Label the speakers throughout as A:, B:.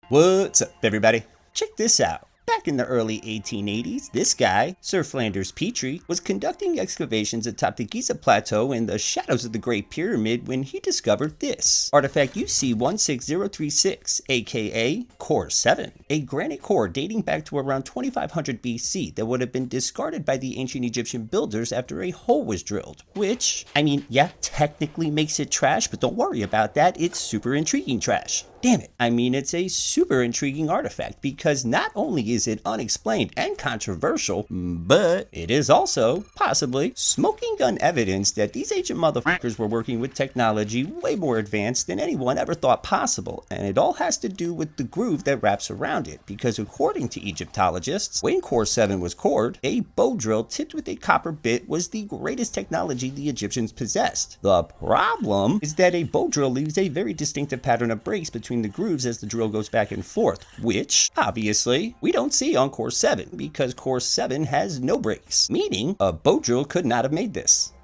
A: What's up, everybody? Check this out. Back in the early 1880s, this guy, Sir Flanders Petrie, was conducting excavations atop the Giza Plateau in the shadows of the Great Pyramid when he discovered this artifact UC16036, aka CORE-7, a granite core dating back to around 2500 BC that would have been discarded by the ancient Egyptian builders after a hole was drilled, which, yeah, technically makes it trash, but don't worry about that, it's super intriguing trash. Damn it. It's a super intriguing artifact because not only is it unexplained and controversial, but it is also, possibly, smoking gun evidence that these ancient motherfuckers were working with technology way more advanced than anyone ever thought possible, and it all has to do with the groove that wraps around it, because according to Egyptologists, when CORE-7 was cored, a bow drill tipped with a copper bit was the greatest technology the Egyptians possessed. The problem is that a bow drill leaves a very distinctive pattern of breaks between the grooves as the drill goes back and forth, which, obviously, we don't see on CORE-7 because CORE-7 has no breaks, meaning a bow drill could not have made this.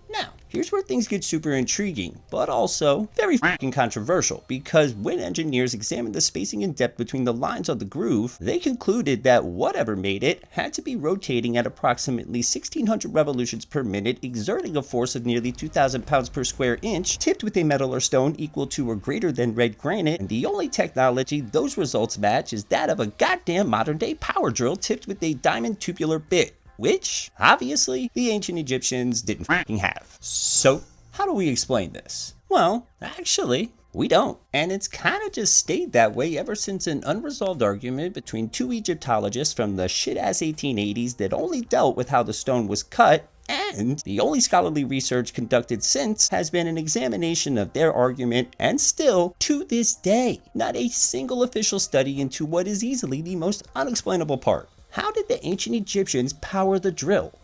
A: Now, here's where things get super intriguing, but also very fucking controversial, because when engineers examined the spacing and depth between the lines of the groove, they concluded that whatever made it had to be rotating at approximately 1600 revolutions per minute, exerting a force of nearly 2,000 pounds per square inch, tipped with a metal or stone equal to or greater than red granite, and the only technology those results match is that of a goddamn modern day power drill tipped with a diamond tubular bit, which, obviously, the ancient Egyptians didn't fucking have. So, how do we explain this? Well, actually, we don't. And it's kind of just stayed that way ever since an unresolved argument between two Egyptologists from the shit-ass 1880s that only dealt with how the stone was cut, and the only scholarly research conducted since has been an examination of their argument, and still, to this day, not a single official study into what is easily the most unexplainable part. How did the ancient Egyptians power the drill?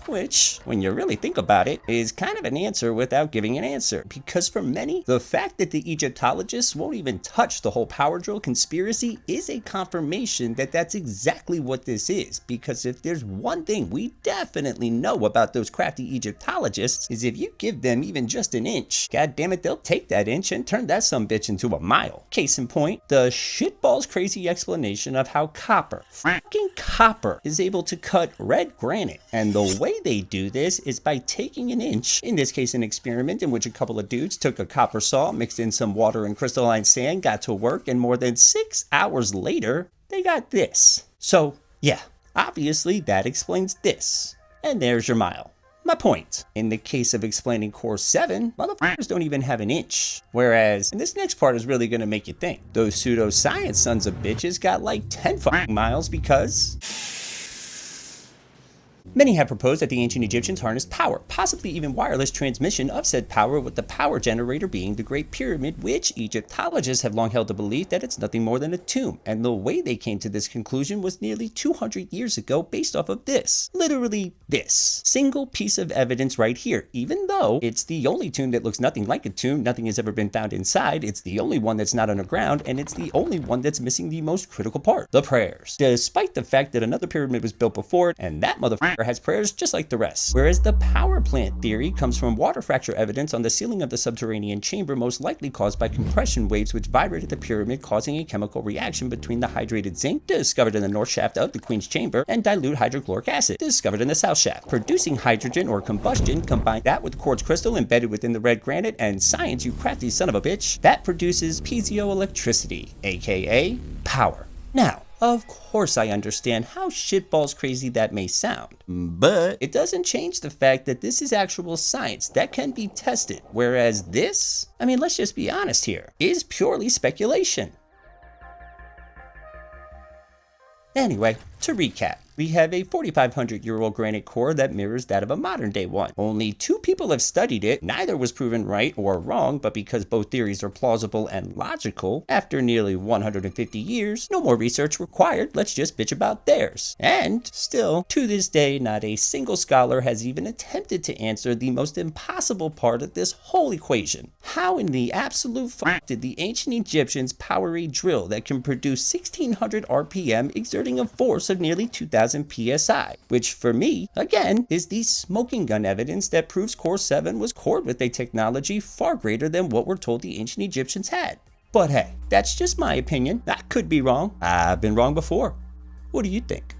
A: Which, when you really think about it, is kind of an answer without giving an answer. Because for many, the fact that the Egyptologists won't even touch the whole power drill conspiracy is a confirmation that that's exactly what this is. Because if there's one thing we definitely know about those crafty Egyptologists, is if you give them even just an inch, god damn it, they'll take that inch and turn that sumbitch into a mile. Case in point, the shitballs crazy explanation of how freaking copper, is able to cut red granite. And the way they do this is by taking an inch, in this case an experiment in which a couple of dudes took a copper saw, mixed in some water and crystalline sand, got to work, and more than 6 hours later, they got this. So, yeah, obviously that explains this. And there's your mile. My point, in the case of explaining CORE-7, motherfuckers don't even have an inch. Whereas, and this next part is really gonna make you think, those pseudoscience sons of bitches got like 10 fucking miles because many have proposed that the ancient Egyptians harnessed power, possibly even wireless transmission of said power, with the power generator being the Great Pyramid, which Egyptologists have long held the belief that it's nothing more than a tomb, and the way they came to this conclusion was nearly 200 years ago based off of this. Literally this. Single piece of evidence right here, even though it's the only tomb that looks nothing like a tomb, nothing has ever been found inside, it's the only one that's not underground, and it's the only one that's missing the most critical part, the prayers. Despite the fact that another pyramid was built before it, and that motherfucker has prayers just like the rest. Whereas the power plant theory comes from water fracture evidence on the ceiling of the subterranean chamber, most likely caused by compression waves which vibrated the pyramid, causing a chemical reaction between the hydrated zinc, discovered in the north shaft of the queen's chamber, and dilute hydrochloric acid, discovered in the south shaft, producing hydrogen or combustion. Combine that with quartz crystal embedded within the red granite, and science, you crafty son of a bitch, that produces piezoelectricity, aka power. Now, of course I understand how shitballs crazy that may sound, but it doesn't change the fact that this is actual science that can be tested, whereas this, let's just be honest here, is purely speculation. Anyway, to recap, we have a 4,500-year-old granite core that mirrors that of a modern-day one. Only 2 people have studied it, neither was proven right or wrong, but because both theories are plausible and logical, after nearly 150 years, no more research required, let's just bitch about theirs. And still, to this day, not a single scholar has even attempted to answer the most impossible part of this whole equation. How in the absolute fuck did the ancient Egyptians power a drill that can produce 1600 RPM, exerting a force of nearly 2,000 20,000 psi, which for me, again, is the smoking gun evidence that proves CORE-7 was cored with a technology far greater than what we're told the ancient Egyptians had. But hey, that's just my opinion. I could be wrong. I've been wrong before. What do you think?